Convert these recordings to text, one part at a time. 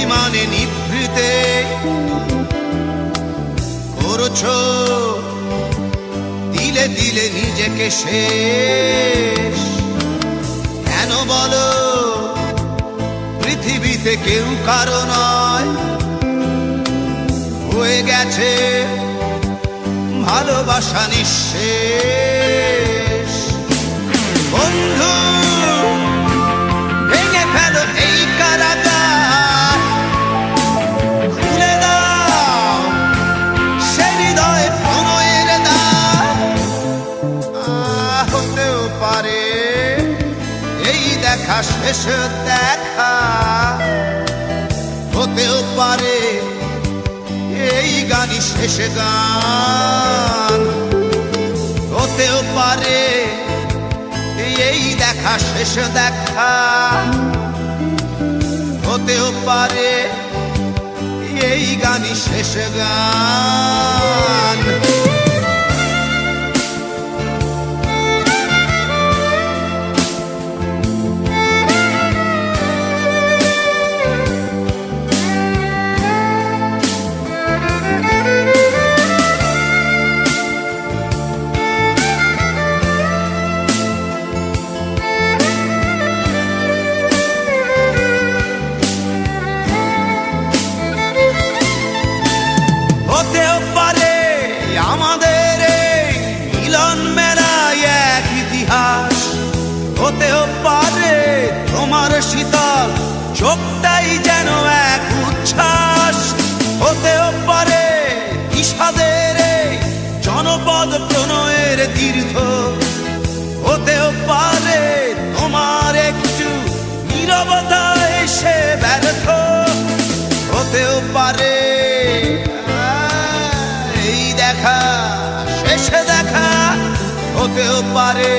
অভিমানে নিভৃতে করছো দিলে দিলে নিজেকে শেষ। কেন বলো পৃথিবীতে কেউ কারো নয়, হয়ে গেছে ভালোবাসা নিঃশেষ। বন্ধু ভেঙে ফেলো এই কারাগার, খুলে দাও সে হৃদয়ে প্রণয়ের দ্বার। হতেও পারে এই দেখা শেষ দেখা, হতেও পারে এই গানই শেষ গান, হতেও পারে এই দেখা শেষ দেখা, হতেও পারে এই গানই শেষ গান। হতেও পারে আমাদের এই মিলন মেলায় এক ইতিহাস, হতেও পারে তোমার শীতল চোখটাই যেন এক উচ্ছ্বাস, হতেও পারে বিষাদের এই জনপদ প্রণয়ের তীর্থ, হতেও পারে তোমার একটু নীরবতা এসে ব্যর্থ, হতেও পারে দেখা শেষে দেখা, হতেও পারে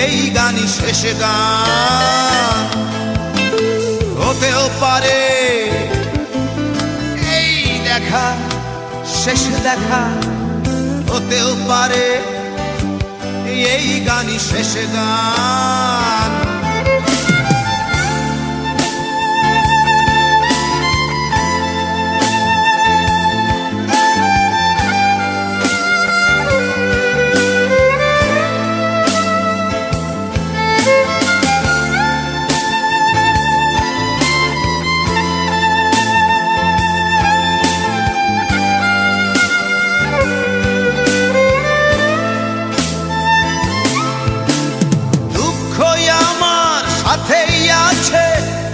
এই গানই শেষ গান, হতেও পারে এই দেখা শেষে দেখা, হতেও পারে এই গানই শেষ গান।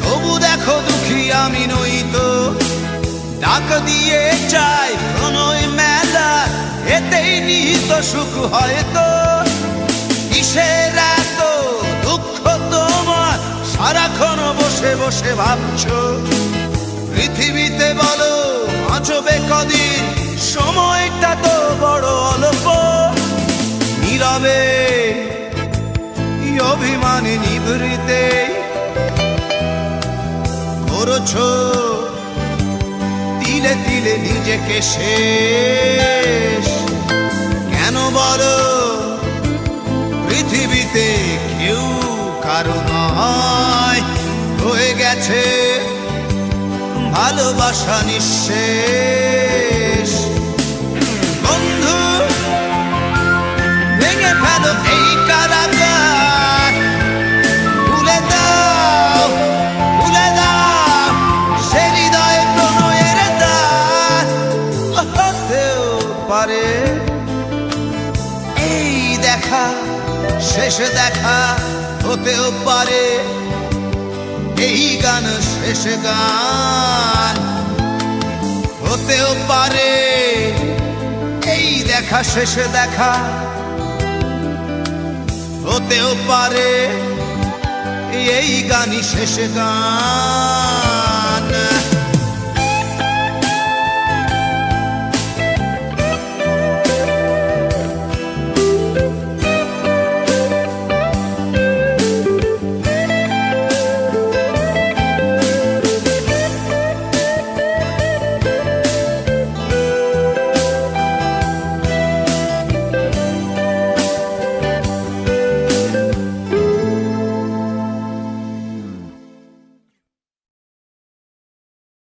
তবু দেখো দুঃখী আমি নই তো, ডাক দিয়ে চাই প্রণয় মেলা, এতেই নিহিত সুখ হয়তো। কিসের এত দুঃখ তোমার সারাক্ষণ বসে বসে ভাবছো, পৃথিবীতে বলো বাঁচবে কদিন, সময়টা তো বড় অল্প। নীরবে অভিমানে নিভৃতে করছো দিলে দিলে নিজেকে শেষ। কেন বলো পৃথিবীতে কেউ কারো নয়, হয়ে গেছে ভালোবাসা নিঃশেষ। বন্ধু ভেঙে ফেলো এই কারাগার, খুলে দাও খুলে দাও সে হৃদয়ে প্রণয়ের দ্বার। হতেও পারে এই দেখা শেষ দেখা, হতেও পারে এই গান শেষ গান, হতেও পারে এই দেখা শেষ দেখা, হতেও পারে এই গানই শেষ গান।